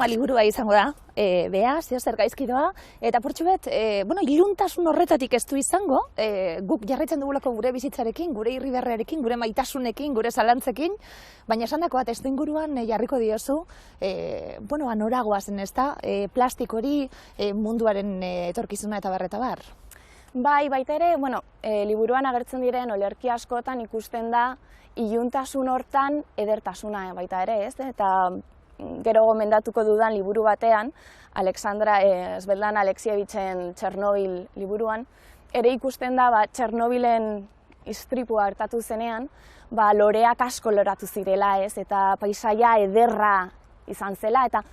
drama liburua izango da, bea, zer gaizki doa, eta portxubet, iluntasun horretatik ez du izango, guk jarraitzen dugulako gure bizitzarekin, gure irribarrearekin, gure maitasunekin, gure zalantzekin, baina esan dako bat ez du inguruan jarriko diozu, noragoa zen ez da, plastik hori, munduaren etorkizuna eta barreta bar. Bai, baita ere, liburuan agertzen diren olerki askotan ikusten da iluntasun hortan edertasuna baita ere, ez? Eta gero gomendatuko dudan liburu batean, Alexandra Svetlana Alexievitzen Txernobil liburuan, ere ikusten da Txernobilen istripua gertatu zenean, loreak asko loratu zirela, ez? Eta paisaia ederra izan zela, eta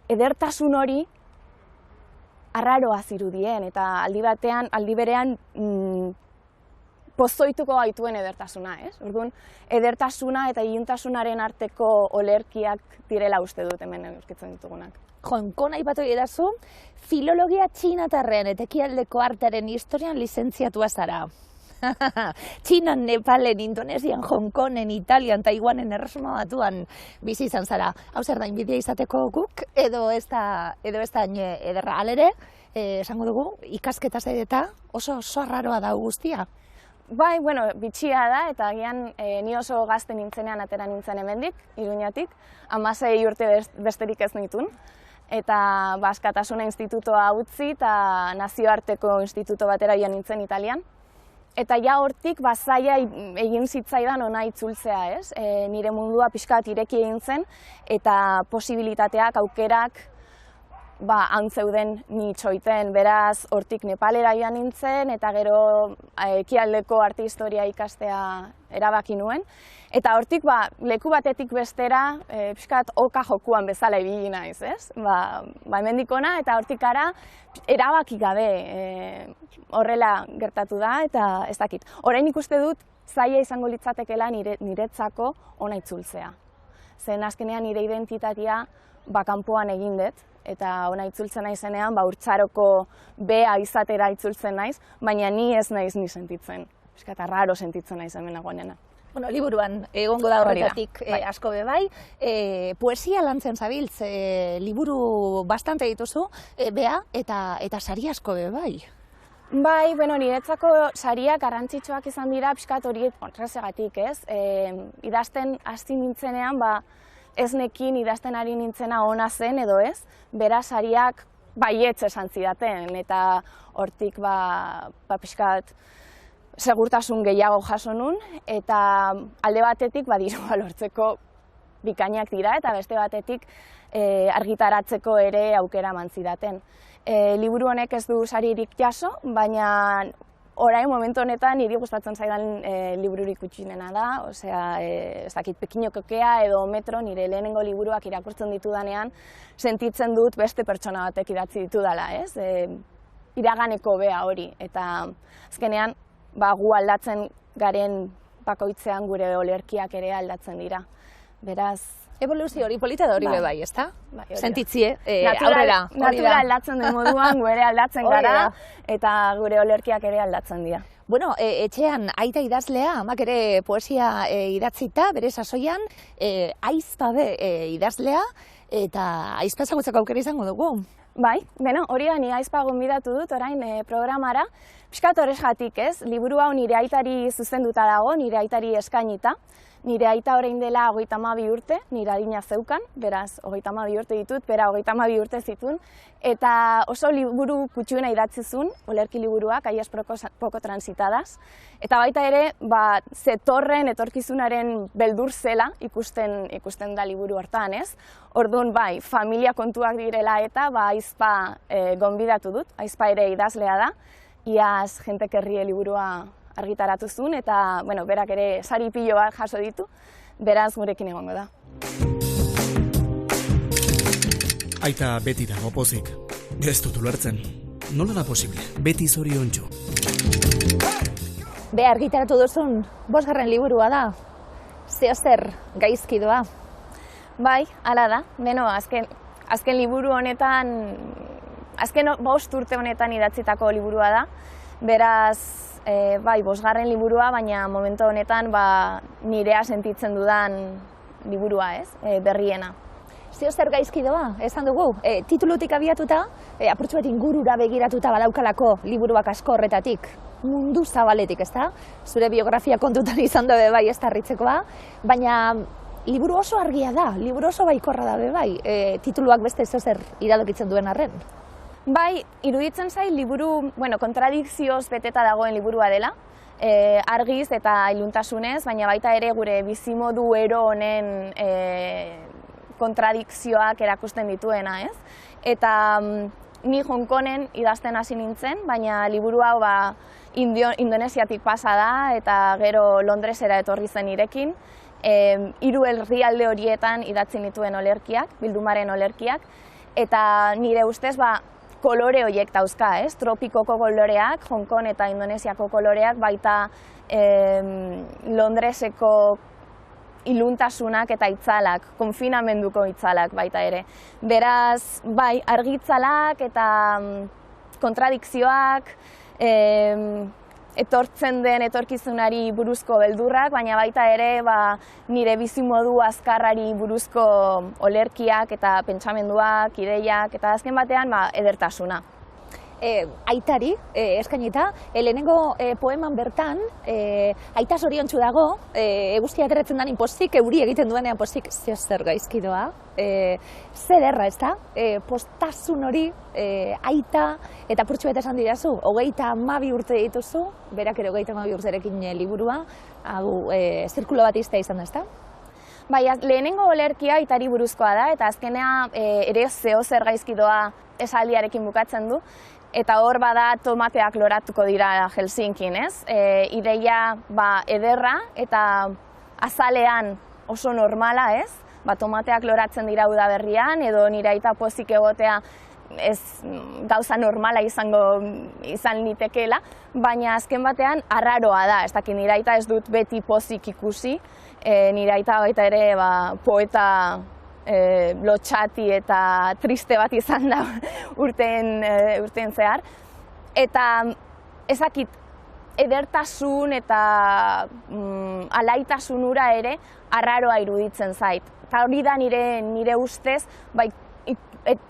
edertasun hori arraroa zirudien, eta aldi berean pozoituko gaituen edertasuna, ez? Orduan, edertasuna eta iluntasunaren arteko olerkiak direla uste dut hemen aurkitzen ditugunak. Hong-Kong aipatu edazu, filologia txinatarrean eta ekialdeko artearen historian lizentziatua zara. Txinan, Nepalen, Indonesian, Hong-Kongen, Italian, Taiwanen, Erresuma Batuan bizi izan zara. Hau zer da, inbidia izateko guk, edo ez da ederra alere, esango dugu, ikasketa zaideta oso arraroa da guztia. Bai, bitxia da, eta agian ni oso gazte nintzenean atera nintzen hemendik, Iruñatik, 16 urte besterik ez nitun. Eta Askatasuna institutoa utzi eta nazioarteko instituto batera joan nintzen Italian. Eta ja hortik zaila egin zitzaidan ona itzultzea, ez? Nire mundua pixka bat ireki egin zen, eta posibilitateak, aukerak, antzeuden ni txoiten, beraz hortik Nepalera joan nintzen, eta gero ekialdeko arte historia ikastea erabaki nuen. Eta hortik leku batetik bestera, pixkat oka jokuan bezala ibili naiz, ez? Hemendik hona, eta hortik ara erabaki gabe horrela gertatu da, eta ez dakit. Orain ikuste dut, zaila izango litzatekela niretzako ona itzultzea. Zen azkenean nire identitatea kanpoan egin dut, eta ona itzultzen naizenean, urtzaroko bea izatera itzultzen naiz, baina ni ez naiz ni sentitzen. Pixkat arraro sentitzen naiz hemen nagoenena. Liburuan egongo da horretatik asko bai. Poesia lantzen zabiltz, liburu bastante dituzu, bea, eta sari asko bai. Bai, niretzako sariak garrantzitsuak izan dira, pixkat horiek horrezegatik, ez? Idazten hasi nintzenean, ez nekin idazten ari nintzena ona zen edo ez, bera sariak baietz esan zidaten, eta hortik pixkat segurtasun gehiago jaso nun, eta alde batetik dirua lortzeko bikainak dira, eta beste batetik argitaratzeko ere aukera eman zidaten. Liburu honek ez du saririk jaso, baina orain momentu honetan niri gustatzen zaidan libururik gutxienena da, osea, ez dakit Pekinokokea edo Metro nire lehenengo liburuak irakurtzen ditudanean sentitzen dut beste pertsona batek idatzi ditudala, ez? Iraganeko bea hori, eta azkenean gu aldatzen garen bakoitzean gure olerkiak ere aldatzen dira. Beraz, eboluzio hori polita da hori bai, ezta? Sentitzie, aurrera. Natura aldatzen den moduan, gu ere aldatzen gara, eta gure olerkiak ere aldatzen dira. Etxean aita idazlea, amak ere poesia idatzita, bere sasoian, aizpa idazlea, eta aizpa ezagutzeko aukera izango dugu. Bai, hori da, ni aizpa gonbidatu dut orain programara, pixkat horrexatik, ez? Liburu hau nire aitari zuzenduta dago, nire aitari eskainita. Nire aita orain dela 32 urte, nire adina zeukan, beraz 32 urte ditut, bera 32 urte zitun, eta oso liburu kutxuena idatzizun, olerki liburuak, aies poko transitadas, eta baita ere, zetorren etorkizunaren beldur zela ikusten da liburu hortan, ez? Orduan, familia kontuak direla eta aizpa gonbidatu dut, aizpa ere idazlea da, iaz jentek herrie liburua argitaratu zuen, eta berak ere sari pilo bat jaso ditu, beraz gurekin egongo da. Aita beti dago pozik. Ez dut ulertzen. Nola da posible? Beti zoriontsu. Be argitaratu duzun 5. liburua da. Zer gaizki doa. Bai, hala da. Azken liburu honetan, azken 5 urte honetan idatzitako liburua da. Beraz, 5. liburua, baina momentu honetan nirea sentitzen dudan liburua, ez? Berriena. Zeo zer gaizki doa, esan dugu, titulutik abiatuta, apurtxu bat ingurura begiratuta badaukalako liburuak asko horretatik, mundu zabaletik, ezta? Zure biografia kontutan izan da bai ez tarritzekoa, baina liburu oso argia da, liburu oso baikorra da bai, tituluak beste zeo zer iradokitzen duen arren. Bai, iruditzen zait liburu, kontradikzioz beteta dagoen liburua dela, argiz eta iluntasunez, baina baita ere gure bizimodu ero honen kontradikzioak erakusten dituena, ez? Eta ni Hong Kongen idazten hasi nintzen, baina liburu hau Indonesiatik pasa da eta gero Londresera etorri zen nirekin. 3 herrialde horietan idatzi nituen olerkiak, bildumaren olerkiak, eta nire ustez kolore horiek dauzka, ez? Tropikoko koloreak, Hong Kong eta Indonesiako koloreak, baita Londreseko iluntasunak eta itzalak, konfinamenduko itzalak baita ere. Beraz, bai, argitzalak eta kontradikzioak, etortzen den etorkizunari buruzko beldurrak, baina baita ere nire bizimodu azkarrari buruzko olerkiak eta pentsamenduak, ideiak, eta azken batean edertasuna. Aitari eskainita, lehenengo poeman bertan, aita zoriontsu dago, eguzkia aterratzen den pozik, euri egiten duenean pozik, zeo zer gaizki doa, zer erra, ez da? Postasun hori, aita, eta purtsu eta esan didazu, 32 urte dituzu, berak ere 32 urterekin liburua, zirkulo bat iztea izan da, ez da? Bai, lehenengo olerkia aitari buruzkoa da, eta azkenea ere zeo zer gaizki doa esaldiarekin bukatzen du, eta hor bada tomateak loratuko dira Helsinkin, ez? Ideia ederra eta azalean oso normala, ez? Tomateak loratzen dira udaberrian, edo nire aita pozik egotea ez gauza normala izan litekeela, baina azken batean arraroa da, ez dakit nire aita ez dut beti pozik ikusi, nire aita baita ere poeta lotxati eta triste bat izan da urteen zehar. Eta ezakit, edertasun eta alaitasun hura ere arraroa iruditzen zait. Eta hori da nire ustez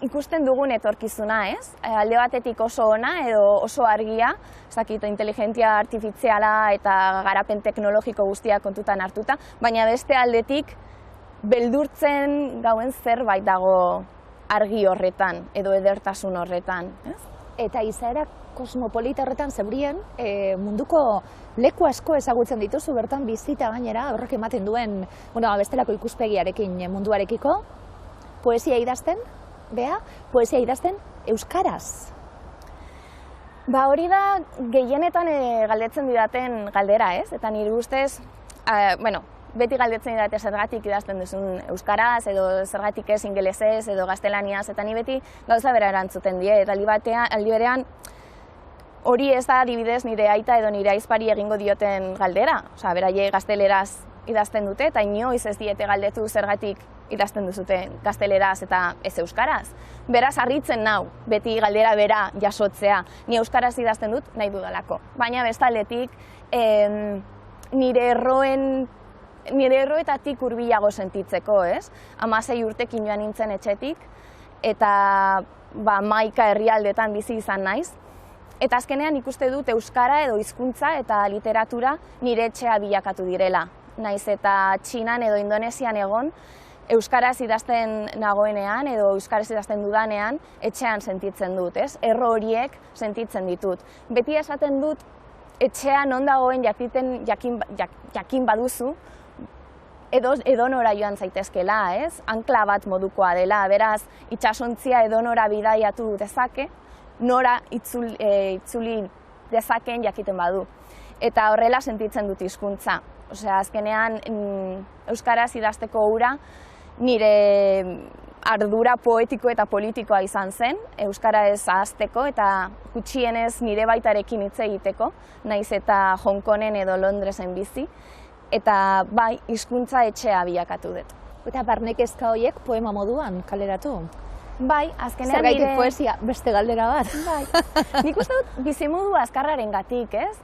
ikusten dugun etorkizuna, ez? Alde batetik oso ona edo oso argia, ezakit, inteligentzia artifiziala eta garapen teknologiko guztiak kontutan hartuta, baina beste aldetik beldurtzen gauen zerbait dago argi horretan, edo edertasun horretan. Eta izaera kosmopolita horretan zebrien, munduko leku asko ezagutzen dituzu bertan bizita gainera, horrek ematen duen bestelako ikuspegiarekin munduarekiko. Poesia idazten, Bea, poesia idazten euskaraz. Hori da gehienetan galdetzen didaten galdera, ez? Eta nire ustez, beti galdetzen didate zergatik idazten duzun euskaraz, edo zergatik ez ingelesez, edo gaztelaniaz, eta ni beti gauza bera erantzuten die, eta aldi berean hori ez da adibidez nire aita edo nire aizpari egingo dioten galdera. Beraie gazteleraz idazten dute, eta inoiz ez diete galdetu zergatik idazten duzute gazteleraz eta ez euskaraz. Beraz, harritzen nau, beti galdera bera jasotzea, ni euskaraz idazten dut nahi dudalako. Baina bestaldetik, nire erroetatik hurbilago sentitzeko, ez? 16 urtekin joan nintzen etxetik, eta Maika herrialdetan bizi izan naiz. Eta azkenean ikuste dut euskara edo hizkuntza eta literatura nire etxea bilakatu direla. Naiz eta Txinan edo Indonesian egon, euskaraz idazten nagoenean edo euskaraz idazten dudanean etxean sentitzen dut, ez? Erro horiek sentitzen ditut. Beti esaten dut etxean non dagoen jakin baduzu, edonora joan zaitezkela, ez? Ankla bat modukoa dela, beraz, itsasontzia edonora bidaiatu dezake, nora itzuli dezaken jakiten badu. Eta horrela sentitzen dut hizkuntza. Azkenean, euskaraz idazteko hura nire ardura poetiko eta politikoa izan zen, euskara ez ahazteko eta gutxienez nire baitarekin hitz egiteko, naiz eta Hong Kongen edo Londresen bizi, eta bai, hizkuntza etxea bilakatu dut. Eta barnekezka horiek poema moduan kaleratu? Bai, azkenean zergaitik poesia beste galdera bat? Bai, nik uste dut bizimodu azkarraren gatik, ez?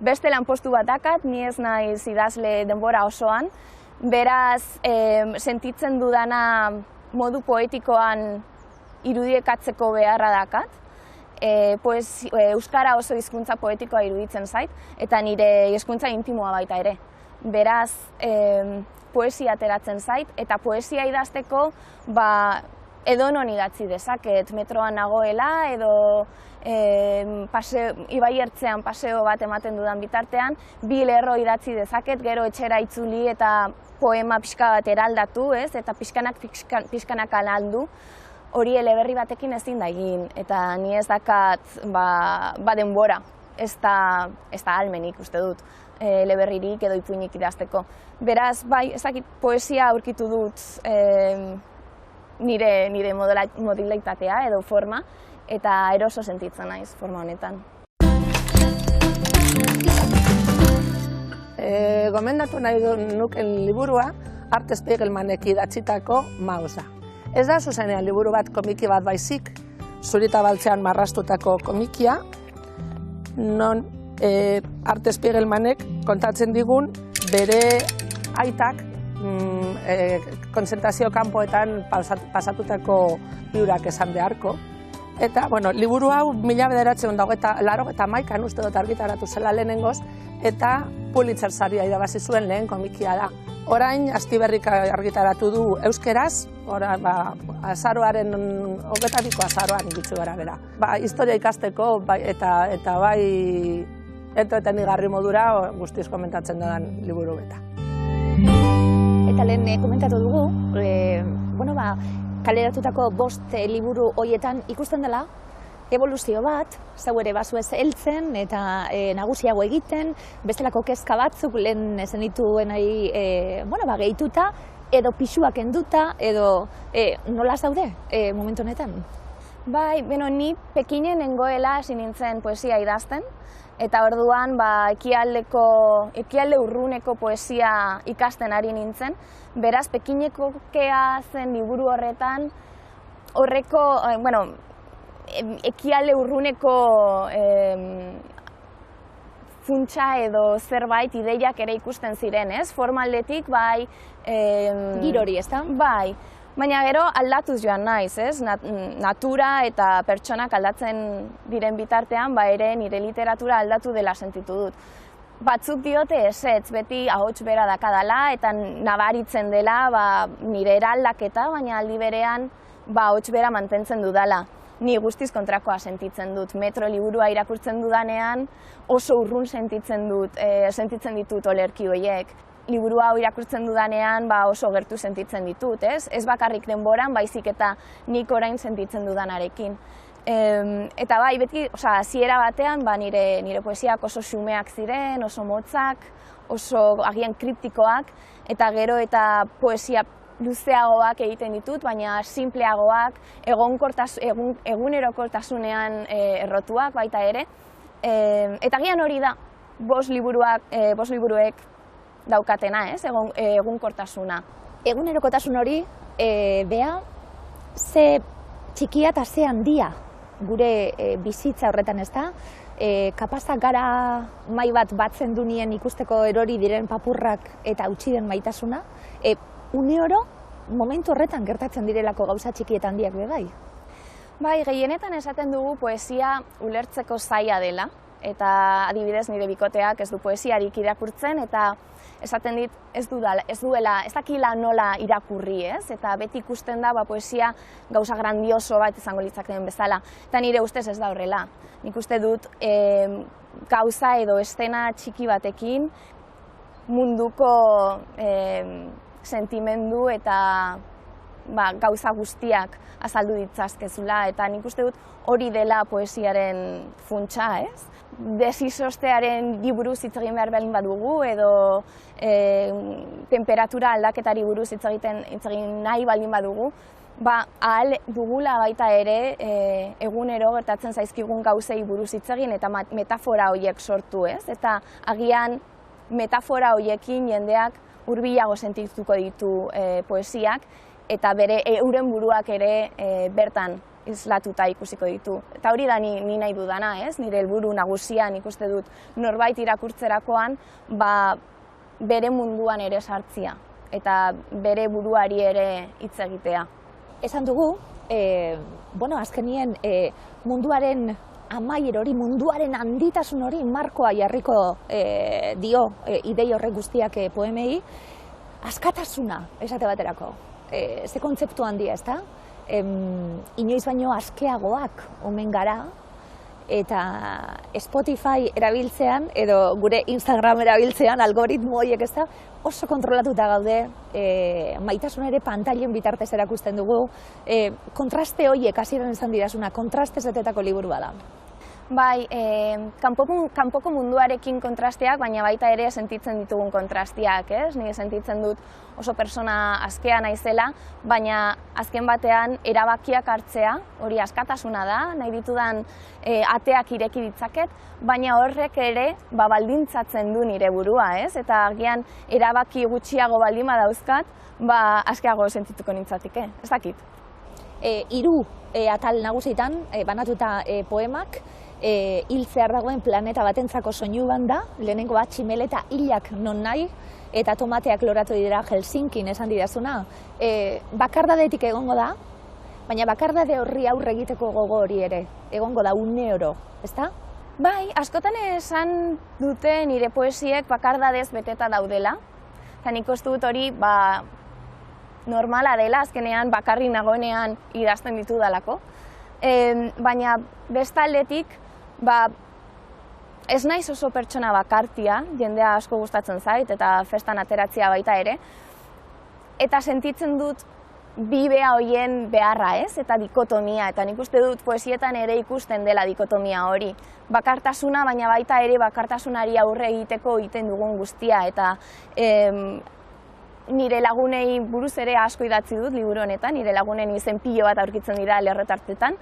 Beste lanpostu bat dakat, ni ez naiz idazle denbora osoan, Beraz, sentitzen dudana modu poetikoan irudiekatzeko beharra dakat. Euskara oso hizkuntza poetikoa iruditzen zait, eta nire hizkuntza intimoa baita ere. Beraz, poesia ateratzen zait, eta poesia idazteko edonon idatzi dezaket, metroan nagoela edo ibai ertzean paseo bat ematen dudan bitartean, bi lerro idatzi dezaket, gero etxera itzuli eta poema pixka bat eraldatu, eta pixkanak alaldu. Hori eleberri batekin ezin da egin, eta ni ez dakat denbora, ez da ahalmenik uste dut, eleberririk edo ipuinik idazteko. Beraz, ezakit poesia aurkitu dut nire modalitatea edo forma, eta eroso sentitzen naiz forma honetan. Gomendatu nahi nuken liburua Arte Spiegelmanek idatzitako Mausa. Ez da zuzenean liburu bat komiki bat baizik, zurita baltzean marrastutako komikia, non Arte Spiegelmanek kontatzen digun bere aitak konzentrazio kanpoetan pasatutako biurak esan beharko. Eta, liburu hau 1981an uste dut argitaratu zela lehenengoz, eta Pulitzer saria irabazi zuen lehen komikia da. Orain, Astiberrik argitaratu du euskeraz, azaroaren, 22ko azaroan gutxi gara bera. Historia ikasteko eta bai entretenigarri modura guztiz komentatzen dudan liburu beta. Eta lehen komentatu dugu, kaleratutako 5 liburu horietan ikusten dela evoluzio bat, zau ere bazuez heltzen eta nagusiago egiten, bestelako kezka batzuk lehen esan dituenari gehituta, edo pisuak enduta, edo nola zaude momentu honetan? Bai, ni Pekinen nengoela hasi nintzen poesia idazten, eta orduan ekialde urruneko poesia ikasten ari nintzen. Beraz, Pekineko kea zen liburu horretan, ekialde urruneko funtsa edo zerbait ideiak ere ikusten ziren, ez? Formaldetik, bai... Giro hori, ez da? Bai. Baina gero aldatuz joan naiz, ez? Natura eta pertsonak aldatzen diren bitartean, ere nire literatura aldatu dela sentitu dut. Batzuk diote ezetz, beti ahots bera dakadala eta nabaritzen dela nire eraldaketa, baina aldi berean ahots bera mantentzen dudala. Ni guztiz kontrakoa sentitzen dut. Metro liburua irakurtzen dudanean oso urrun sentitzen ditut olerki horiek. Liburu hau irakurtzen dudanean oso gertu sentitzen ditut, ez? Ez bakarrik denboran, baizik eta nik orain sentitzen dudanarekin. Eta beti, hasiera batean, nire poesiak oso xumeak ziren, oso motzak, oso agian kriptikoak, eta gero eta poesia luzeagoak egiten ditut, baina simpleagoak, egunerokortasunean errotuak baita ere. Eta agian hori da, 5 liburuek daukatena, ez, egunkortasuna. Egunerokotasun hori, ze txikia eta ze handia gure bizitza horretan, ez da? Kapazak gara mai bat batzen dunien ikusteko erori diren papurrak eta utzi den maitasuna, une oro, momentu horretan gertatzen direlako gauza txiki eta handiak bai? Bai, gehienetan esaten dugu poesia ulertzeko zaila dela, eta adibidez nire bikoteak ez du poesiarik irakurtzen, eta esaten dit ez dakila nola irakurri, ez? Eta beti ikusten da poesia gauza grandioso bat izango litzakeen bezala. Eta nire ustez ez da horrela. Nik uste dut gauza edo estena txiki batekin munduko sentimendu eta gauza guztiak azaldu ditzazkezula. Eta nik uste dut hori dela poesiaren funtsa, ez? Desizostearen buruz hitz egin behar behin badugu, edo temperatura aldaketari buruz hitz egin nahi baldin badugu, ahal dugula baita ere egunero gertatzen zaizkigun gauzei buruz hitz egin eta metafora horiek sortu, ez? Eta agian metafora horiekin jendeak hurbilago sentituko ditu poesiak, eta bere euren buruak ere bertan islatuta ikusiko ditu. Eta hori da ni nahi dudana, ez? Nire helburu nagusia nik uste dut norbait irakurtzerakoan bere munduan ere sartzia. eta bere buruari ere hitz egitea. Esan dugu, azkenien munduaren amaier hori, munduaren handitasun hori markoa jarriko dio idei horrek guztiak poemei, askatasuna, esate baterako. Ze kontzeptu handia, ezta? Inoiz baino askeagoak omen gara, eta Spotify erabiltzean, edo gure Instagram erabiltzean, algoritmo horiek ezta, oso kontrolatuta gaude, maitasun ere pantailen bitartez erakusten dugu, kontraste horiek hasieran esan didazuna, kontraste zetetako liburua da. Bai, kanpoko munduarekin kontrasteak, baina baita ere sentitzen ditugun kontrasteak, ez? Ni sentitzen dut oso persona askea naizela, baina azken batean erabakiak hartzea, hori askatasuna da, nahi ditudan ateak ireki ditzaket, baina horrek ere baldintzatzen du nire burua, ez? Eta agian erabaki gutxiago baldin badauzkat, askeago sentituko nintzatike, ez dakit. 3 atal nagusitan banatuta poemak, hiltzear dagoen planeta batentzako soinu banda, lehenengoa tximeleta hilak non nahi, eta tomateak loratu dira Helsinkin esan didazuna. Bakardadetik egongo da, baina bakardade horri aurre egiteko gogo hori ere, egongo da oro, ezta? Bai, askotan esan dute nire poesiek bakardadez beteta daudela, eta nik uste dut hori normala dela, azkenean bakarri nagoenean idazten ditudalako. Baina bestaldetik, ez naiz oso pertsona bakartia, jendea asko gustatzen zait eta festan ateratzea baita ere, eta sentitzen dut bibea hoien beharra, ez? Eta dikotomia, eta nik uste dut poesietan ere ikusten dela dikotomia hori. Bakartasuna, baina baita ere bakartasunari aurre egiteko egiten dugun guztia, eta nire lagunei buruz ere asko idatzi dut liburu honetan, nire lagunen izen pilo bat aurkitzen dira lerrotartetan,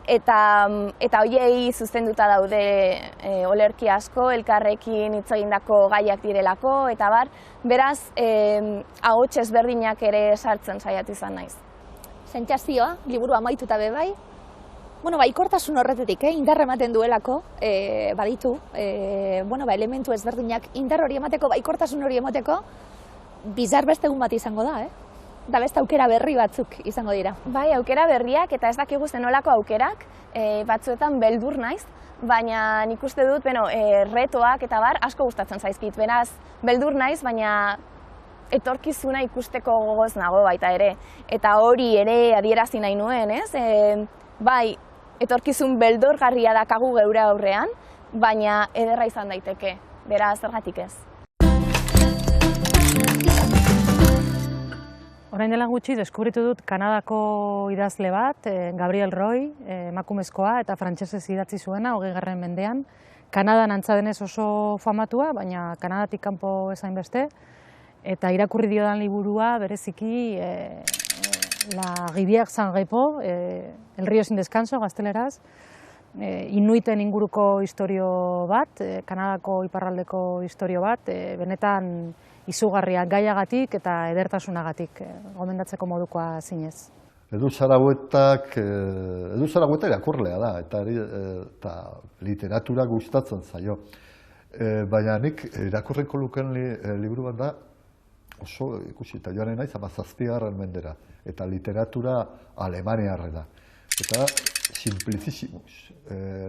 eta hoiei zuzenduta daude olerki asko, elkarrekin hitz egindako gaiak direlako, eta beraz, ahots ezberdinak ere sartzen saiatu izan naiz. Sentsazioa, liburu amaituta be bai, baikortasun horretetik, indar ematen duelako, baditu, elementu ezberdinak indar hori emateko, baikortasun hori emateko, bizar beste egun bat izango da, da beste aukera berri batzuk izango dira. Bai, aukera berriak, eta ez dakigu zenolako aukerak, batzuetan beldur naiz, baina nik uste dut, retoak eta asko gustatzen zaizkit. Beraz, beldur naiz, baina etorkizuna ikusteko gogoz nago baita ere. Eta hori ere adierazi nahi nuen, ez? Bai, etorkizun beldurgarria dakagu geure aurrean, baina ederra izan daiteke, beraz, zergatik ez. Orain dela gutxi deskubritu dut Kanadako idazle bat, Gabriel Roy, emakumezkoa eta frantsesez idatzi zuena 20. mendean. Kanadan antza denez oso famatua, baina Kanadatik kanpo ez hainbeste. Eta irakurri diodan liburua bereziki La Rivière Sans Repos, El río sin descanso, gazteleraz. Inuiten inguruko istorio bat, Kanadako iparraldeko istorio bat, benetan izugarria gaiagatik eta edertasunagatik, gomendatzeko modukoa zinez. Edu Zaragoeta irakurlea da, eta literatura gustatzen zaio. Baina nik irakurriko luken liburu bat da, oso ikusi, eta joanen naiz, 17. mendera, eta literatura alemaniarrena. Eta Simplicissimus,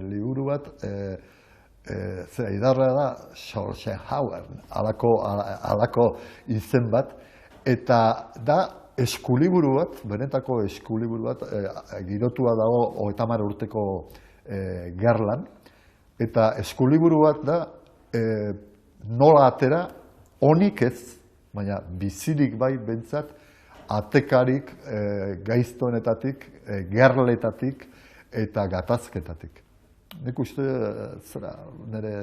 liburu bat, idarra da Schopenhauer, alako izen bat, eta da eskuliburu bat, benetako eskuliburu bat, girotua dago 30 urteko gerlan, eta eskuliburu bat da nola atera, onik ez, baina bizirik bai bentsat, atekarik, gaiztonetatik, gerletatik eta gatazketatik. Nik uste, nire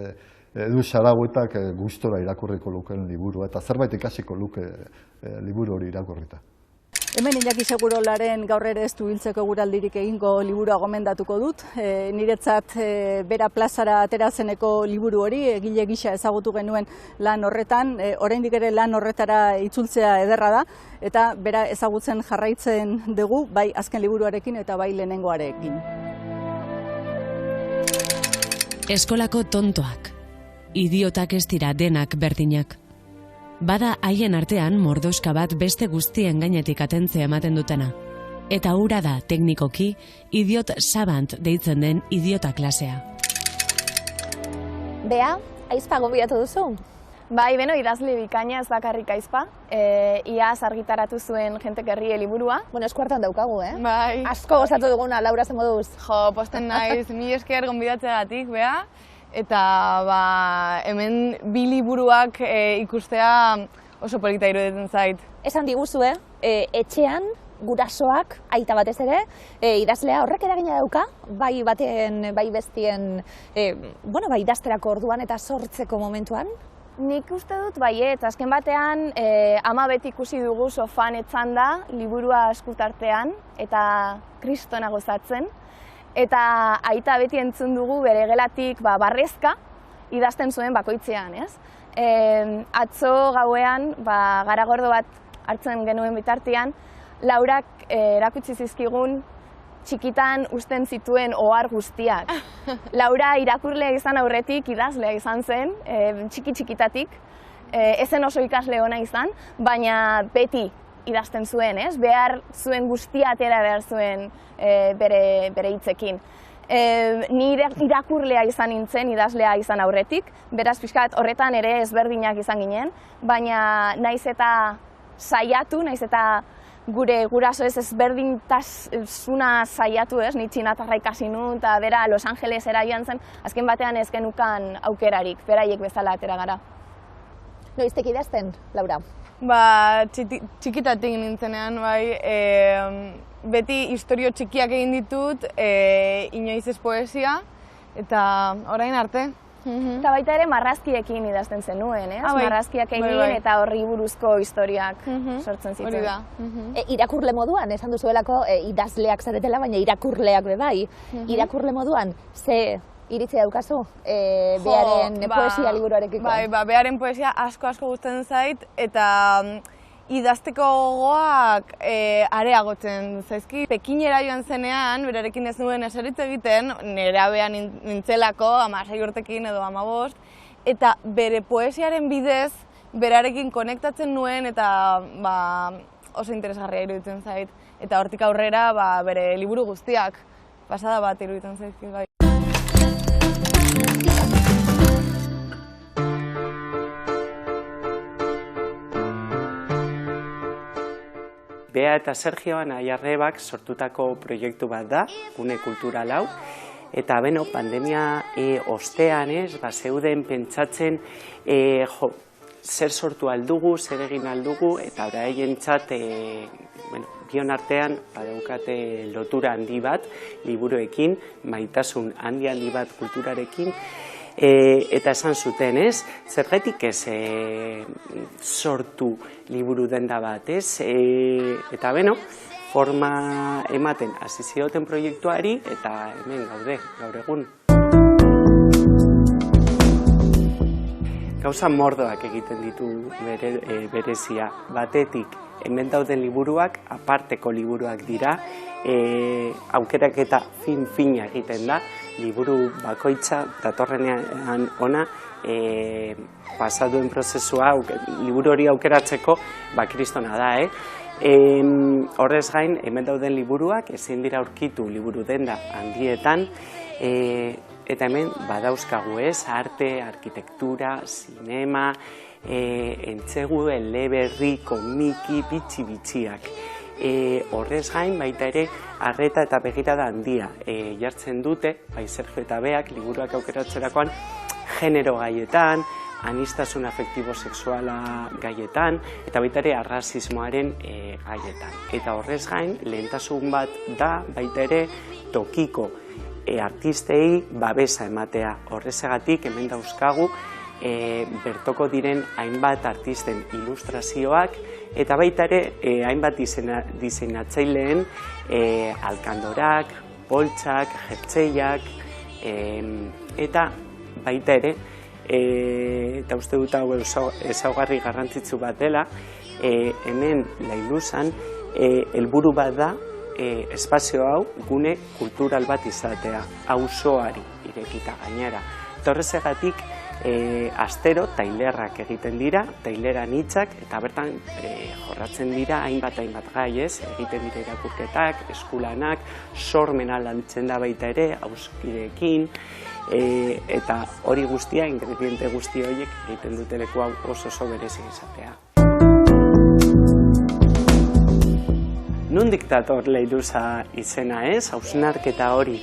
Edu Zaragoetak gustora irakurriko lukeen liburua, eta zerbait ikasiko luke liburu hori irakurrita. Hemen Iñaki Segurolaren gaur ere ez du hiltzeko guraldirik egingo liburua gomendatuko dut. Niretzat bera plazara aterazeneko liburu hori, egile gisa ezagutu genuen lan horretan, oraindik ere lan horretara itzultzea ederra da, eta bera ezagutzen jarraitzen dugu, bai azken liburuarekin eta bai lehenengoarekin. Eskolako tontoak, idiotak ez dira denak berdinak. bada haien artean mordoska bat beste guztien gainetik atentzia ematen dutena. Eta hura da, teknikoki, idiot savant deitzen den idiota klasea. Bea, aizpa gonbidatu duzu? Bai, idazle bikaina ez bakarrik aizpa. Iaz argitaratu zuen Jentek herrie liburua. Eskuartan daukagu, Bai. Asko gozatu duguna, Laura, ze moduz? Jo, posten naiz, mi esker gonbidatzeagatik, Bea. Eta hemen bi liburuak ikustea oso polita iruditzen zait. Esan diguzu, etxean gurasoak, aita batez ere, idazlea horrek eragina dauka, bai baten, bai bestien, idazterako orduan eta sortzeko momentuan? Nik uste dut baiet, azken batean ama beti ikusi dugu sofan etzanda, liburua eskutartean eta kristona gozatzen. Eta aita beti entzun dugu bere gelatik barrezka idazten zuen bakoitzean, ez? Atzo gauean, garagordo bat hartzen genuen bitartean, Laurak erakutsi zizkigun txikitan uzten zituen ohar guztiak. Laura irakurlea izan aurretik idazlea izan zen, txikitatik. Ezen oso ikasle ona izan, baina beti idazten zuen, ez? Behar zuen guztia atera behar zuen bere hitzekin. Ni irakurlea izan nintzen, idazlea izan aurretik, beraz pixkat horretan ere ezberdinak izan ginen, baina naiz eta saiatu, naiz eta gure guraso ez ezberdintasuna saiatu, ez? Ni txinatarra ikasi nuen, eta bera Los Angelesera joan zen, azken batean ez genukan aukerarik, beraiek bezala atera gara. Noiztek idazten, Laura? Txikitatik nintzenean, bai, beti istorio txikiak egin ditut, inoiz ez poesia, eta orain arte. Eta baita ere marrazkiekin idazten zenuen, ez? Marrazkiak egin eta horri buruzko historiak sortzen zituen. Hori da. Irakurle moduan, esan duzuelako idazleak zaretela, baina irakurleak bai. Irakurle moduan, ze iritzia daukazu Bearen poesia liburuarekiko? Bai, Bearen poesia asko gustatzen zait, eta idazteko gogoak areagotzen zaizki. Pekinera joan zenean, berarekin ez nuen eseritz egiten, nerabean nintzelako, 16 urtekin edo 15, eta bere poesiaren bidez, berarekin konektatzen nuen, eta oso interesgarria iruditzen zait. Eta hortik aurrera bere liburu guztiak pasada bat iruditzen zaizkit bai. Bea eta Sergio Anaiarrebak sortutako proiektu bat da, gune kultural hau, eta pandemia ostean zeuden pentsatzen zer sortu aldugu, zer egin aldugu, eta horaientzat bion artean badaukate lotura handi bat liburuekin, maitasun handi bat kulturarekin, eta esan zuten, ez? Zergatik ez sortu liburu denda bat, ez? Eta forma ematen hasi zioten proiektuari, eta hemen gaude, gaur egun. Gauza mordoak egiten ditu berezia. Batetik, hemen dauden liburuak, aparteko liburuak dira, aukeraketa fin-fina egiten da, liburu bakoitza datorrenean ona pasaduen prozesua, liburu hori aukeratzeko, kristona da, Horrez gain, hemen dauden liburuak ezin dira aurkitu liburu denda handietan, eta hemen badauzkagu arte, arkitektura, zinema, entzegu, eleberri, komiki, bitxiak. Horrez gain, baita ere, arreta eta begirada handia jartzen dute, bai Sergio eta Beak, liburuak aukeratzerakoan, genero gaietan, anistasun afektibo-sexuala gaietan, eta baita ere arrazismoaren gaietan. Eta horrez gain, lehentasun bat da, baita ere, tokiko artistei babesa ematea. Horrezagatik, hemen dauzkagu, bertoko diren hainbat artisten ilustrazioak, eta baita ere, hainbat diseinatzaileen alkandorak, poltsak, jertzeiak, eta baita ere, eta uste dut hau ezaugarri garrantzitsu bat dela, hemen Lailuzan helburu bat da espazio hau gune kultural bat izatea, auzoari irekita gainera. Eta horrezegatik astero tailerrak egiten dira, taileran hitzak, eta bertan jorratzen dira hainbat gai, ez? Egiten dira irakurketak, eskulanak, sormena lantzen da baita ere, auzokideekin, eta hori guztia, ingrediente guzti horiek egiten dute leku hau oso berezi izatea. Nondik dator leiluza izena, ez? Hausnarketa hori.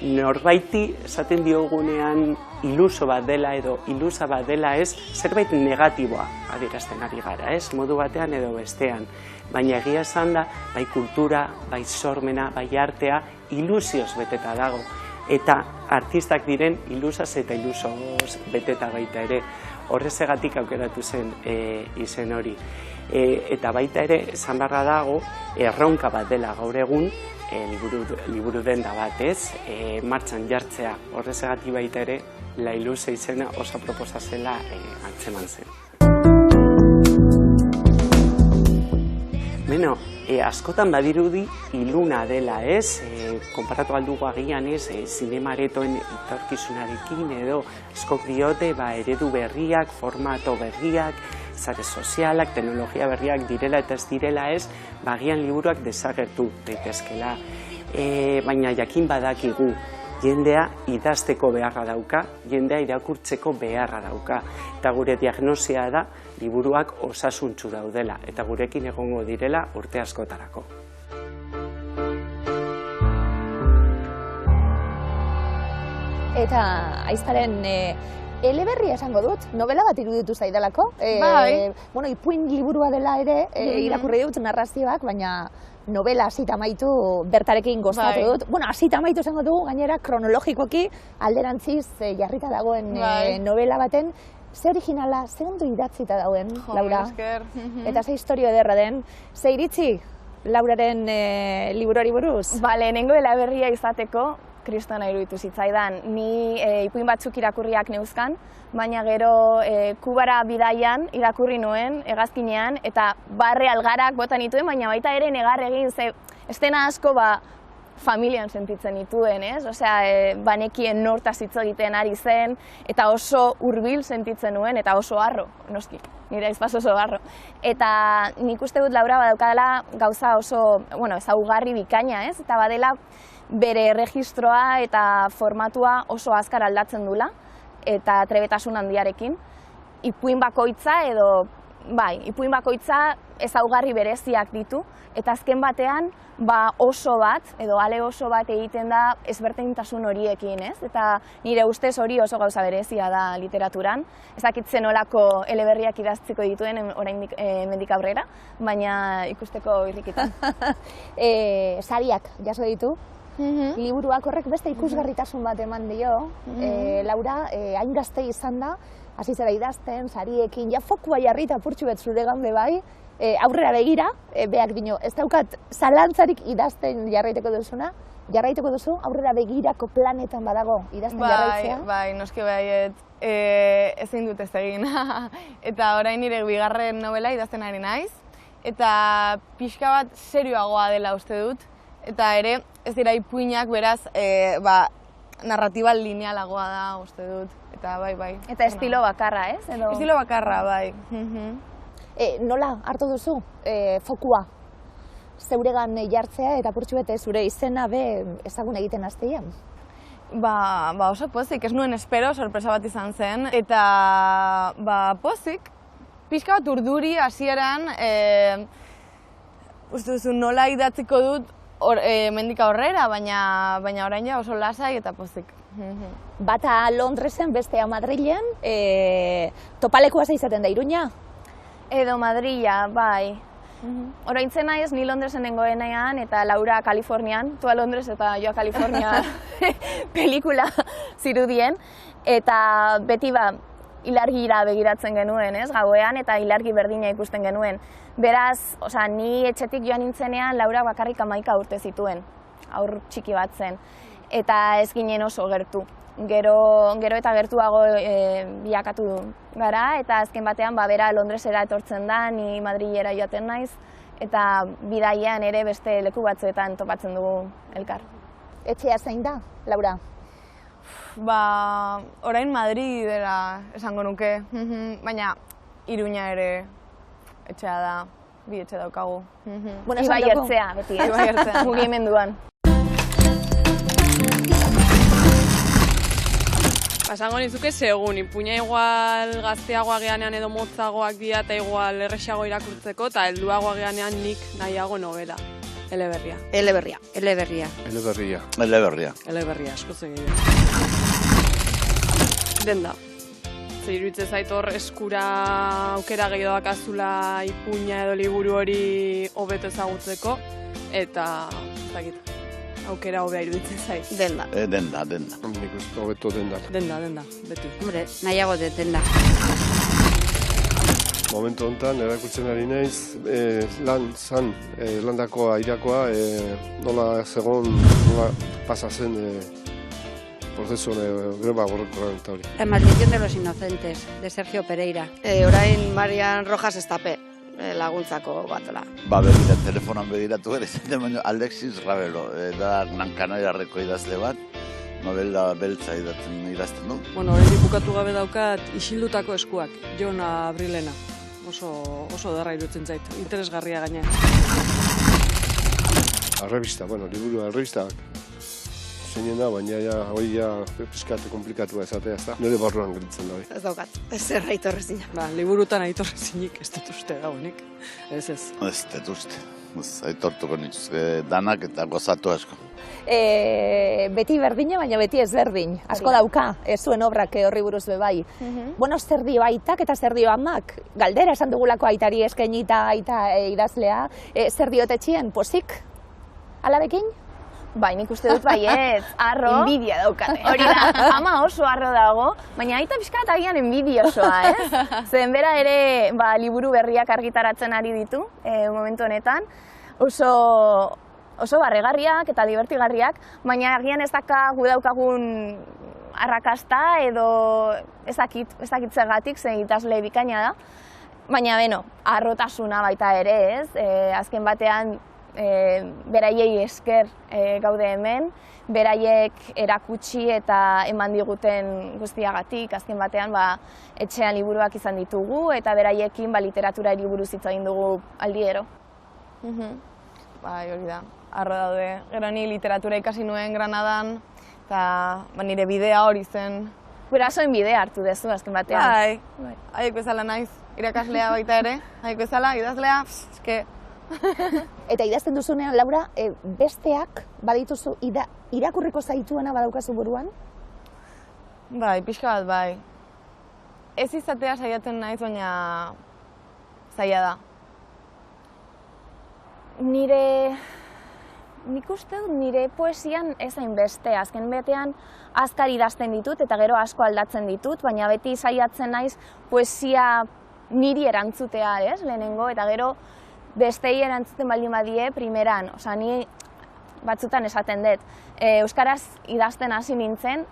Norbaiti esaten diogunean iluso bat dela edo ilusa bat dela, ez? Zerbait negatiboa adierazten ari gara, ez? Modu batean edo bestean. Baina egia esan da, bai kultura, bai sormena, bai artea, ilusioz beteta dago. Eta artistak diren ilusaz eta ilusoz beteta baita ere. Horrezegatik aukeratu zen izen hori. Eta baita ere, esan beharra dago, erronka bat dela gaur egun, liburu denda bat, ez? Martxan jartzea. Horrezegatik baita ere, La Ilusa izena oso proposa zela antzeman zen. Beno, askotan badirudi iluna dela, ez? Konparatu aldugu agian, ez? Zinemaretoen etorkizunarekin edo askok diote eredu berriak, formato berriak, sare sozialak, teknologia berriak direla eta ez direla, ez? Agian liburuak desagertu daitezkela. Baina jakin badakigu, jendea idazteko beharra dauka, jendea irakurtzeko beharra dauka. Eta gure diagnosia da, liburuak osasuntsu daudela, eta gurekin egongo direla urte askotarako. Eta aiztaren eleberria esango dut, novela bat iruditu zaidalako. Bueno, ipuin liburua dela ere, irakurri dut narrazioak, baina novela hasita amaitu bertarekin gozatu dut. Bueno, hasita amaitu esango dugu, gainera kronologikoki alderantziz jarrita dagoen novela baten. Ze originala, ze ondo idatzita dauen, Laura? Eta ze historio ederra den. Ze iritzi, Lauraren liburuari buruz? Lehenengo eleberria izateko, kristona iruditu zitzaidan. Ni ipuin batzuk irakurriak neuzkan, baina gero Kubara bidaian irakurri nuen, hegazkinean, eta barre algarak bota nituen, baina baita ere negar egin, ze estena asko familian sentitzen nituen, ez? Osea, banekien nortaz hitz egiten ari zen, eta oso hurbil sentitzen nuen, eta oso harro, noski, nire aizpaz oso harro. Eta nik uste dut Laura badaukadala gauza oso, ezaugarri bikaina, ez? Eta badela bere erregistroa eta formatua oso azkar aldatzen dula, eta trebetasun handiarekin. Ipuin bakoitza ipuin bakoitza ezaugarri bereziak ditu, eta azken batean oso bat, edo ale oso bat egiten da ezberdintasun horiekin, ez? Eta nire ustez hori oso gauza berezia da literaturan. Ez dakit zenolako eleberriak idaztzeko dituen oraindik hemendik aurrera, baina ikusteko irrikitan. Sariak jaso ditu. Liburuak horrek beste ikusgarritasun bat eman dio. Laura, hain gazte izan da, hasi zera idazten, sariekin, fokua jarrita purtsu bet zure gande bai, aurrera begira, beak dino, ez daukat zalantzarik idazten jarraiteko duzuna, jarraiteko duzu, aurrera begirako planetan badago idazten jarraitzea? Bai, noski baiet, ezin dut ez egin. Eta orain nire bigarren novela idazten ari naiz, eta pixka bat serioagoa dela uste dut, eta ere ez dira ipuinak beraz, narratiba linealagoa da uste dut, eta bai. Eta estilo bakarra, ez? Estilo bakarra, bai. Nola hartu duzu fokua? Zeuregan jartzea eta purtsu bete zure izena ezagun egiten hastean? Oso pozik, ez nuen espero, sorpresa bat izan zen, eta pozik, pixka bat urduri hasieran, uste duzu nola idatziko dut mendik aurrera, baina orain ja oso lasai eta pozik. Bata Londresen, bestea Madrilen, topalekoa izaten da Iruña? Edo Madrila, bai. Oraintzen naiz, ni Londresen nengoenean eta Laura Kalifornian, Tua Londres eta Joa Kalifornia pelikula zirudien, eta beti ilargira begiratzen genuen, ez, gauean, eta ilargi berdina ikusten genuen. Beraz, ni etxetik joan nintzenean Laura bakarrik 11 urte zituen, haur txiki bat zen, eta ez ginen oso gertu. Gero eta gertuago bilakatu gara, eta azken batean bera Londresera etortzen da, ni Madrilera joaten naiz, eta bidaian ere beste leku batzuetan topatzen dugu elkar. Etxea zein da, Laura? Orain Madridera esango nuke, baina Iruña ere etxea da, bi etxe daukagu. Ibai ertzea, beti, mugimenduan. Esango nizuke segun, ipuina igual gazteagoa geanean edo motzagoak dira eta igual erresago irakurtzeko eta helduagoa geanean nik nahiago novela. Eleberria. Asko zegin. Denda. Zer iruditzen zait hor eskura aukera gehiago dakazula ipuina edo liburu hori hobeto ezagutzeko eta aukera hobea iruditzen zait. Denda. Nik uste hobeto denda. Denda, beti. Hombre, nahiago dut denda. Momentu honetan, erakurtzen ari naiz, landako airakoa, nola zegoen, nola pasa zen prozesu greba gorrokoan eta hori. La maldición de los inocentes, de Sergio Pereira. Orain Marian Rojas Estape. Laguntzako batola. Begira, telefonan begiratu ere, Alexis Ravelo, da Kanariarreko idazle bat, novela beltza idazten du. Orain bukatu gabe daukat Isildutako eskuak, Jon Abrilena. Oso derra irutzen zait, interesgarria gaina. Arrebista, liburu arrebista. Zeinena, baina hori pizkate komplikatu ezatea, ez da? Nire barruan gelitzen da. Ez daukat, ez zer aitorrezinak. Liburutan aitorrezinik ez dut uste daunik. Ez. Ez dut uste. Aitortuko nituzke danak eta gozatu asko. Beti berdina, baina beti ezberdin. Asko dauka, zuen obrak horri buruz bebai. Zer dio aitak eta zer dio amak? Galdera esan dugulako aitari eskainita aita idazlea. Zer dio tetxien, pozik? Alabekin? Bai, nik uste dut baiet, arro. Enbidia daukate. Hori da, ama oso arro dago, baina aita pixka eta agian enbidiosoa, ez? Zen bera ere liburu berriak argitaratzen ari ditu, momentu honetan. Oso barregarriak eta divertigarriak, baina agian ez daukagun arrakasta edo ezakitzegatik, zen idazle bikaina da. Baina, arrotasuna baita ere, ez? Azken batean, beraiei esker gaude hemen, beraiek erakutsi eta eman diguten guztiagatik, azken batean etxean liburuak izan ditugu eta beraiekin literatura buruz hitz egin dugu aldiero. Bai, hori da, arro daude. Gero ni literatura ikasi nuen Granadan eta nire bidea hori zen. Gurasoen bidea hartu dezu azken batean. Bai, haiek bezala naiz, irakaslea baita ere, haiek bezala, idazlea, eske... Eta idazten duzunean, Laura, besteak badituzu irakurriko zaituena badaukazu buruan? Bai, pixka bat bai. Ez izatea saiatzen naiz, baina zaila da. Nik uste dut nire poesian ez hainbeste, azken betean azkar idazten ditut eta gero asko aldatzen ditut, baina beti saiatzen naiz poesia niri erantzutea, lehenengo, eta gero bestei erantzuten baldin badie primeran, ni batzutan esaten dut. Euskaraz idazten hasi nintzen,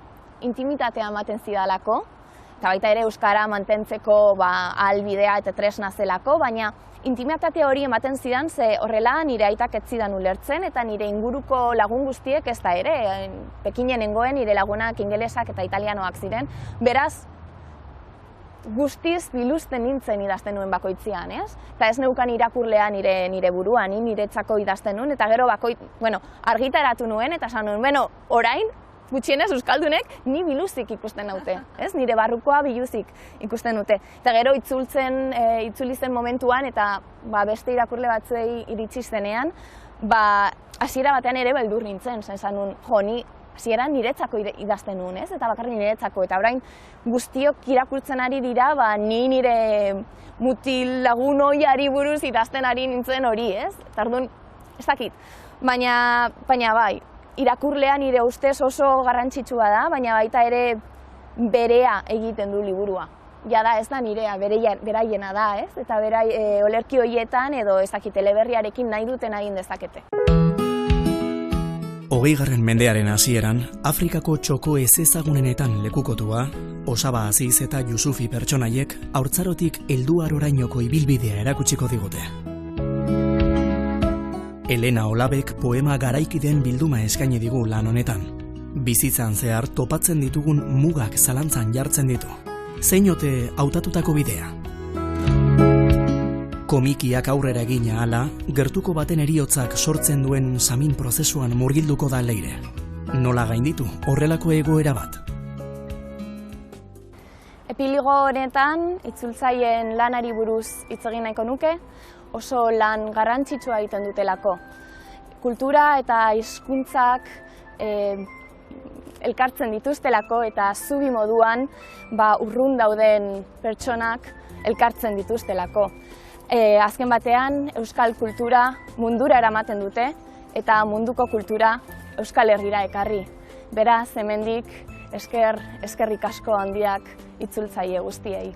intimitatea ematen zidalako, eta baita ere euskara mantentzeko ahalbidea eta tresna zelako, baina intimitate hori ematen zidan ze horrela nire aitak ez zidan ulertzen eta nire inguruko lagun guztiek ez da ere. Pekinen nengoen nire lagunak ingelesak eta italianoak ziren, beraz, guztiz biluzten nintzen idazten nuen bakoitzean, ez? Eta ez neukan irakurlea nire buruan, niretzako idazten nuen, eta gero argitaratu nuen, eta esan nuen, orain, gutxienez euskaldunek, ni biluzik ikusten naute, ez? Nire barrukoa biluzik ikusten dute. Eta gero itzuli zen momentuan, eta beste irakurle batzuei iritsi zenean, hasiera batean ere beldur nintzen, esan nuen, ni hasieran niretzako idazten nuen, ez? Eta bakarrik niretzako, eta orain guztiok irakurtzen ari dira, ni nire mutil lagun ohiari buruz idazten ari nintzen hori, ez? Eta orduan, ez dakit. Baina bai, irakurlea nire ustez oso garrantzitsua da, baina baita ere berea egiten du liburua. Jada ez da nirea, beraiena da, ez? Eta olerki horietan edo ez dakit eleberriarekin nahi duten egin dezakete. 20. mendearen hasieran, Afrikako txoko ezezagunenetan lekukotua, Osaba Aziz eta Yusufi pertsonaiek haurtzarotik helduarorainoko ibilbidea erakutsiko digute. Elena Olabek poema garaikideen bilduma eskaini digu lan honetan. Bizitzan zehar topatzen ditugun mugak zalantzan jartzen ditu. Zein ote hautatutako bidea? Komikiak aurrera egina hala, gertuko baten heriotzak sortzen duen samin prozesuan murgilduko da Leire. Nola gainditu horrelako egoera bat? Epiligo honetan, itzultzaileen lanari buruz hitz egin nahiko nuke, oso lan garrantzitsua egiten dutelako. Kultura eta hizkuntzak elkartzen dituztelako eta zubi moduan urrun dauden pertsonak elkartzen dituztelako. Azken batean, euskal kultura mundura eramaten dute eta munduko kultura Euskal Herrira ekarri. Beraz, hemendik eskerrik asko handiak itzultzaile guztiei.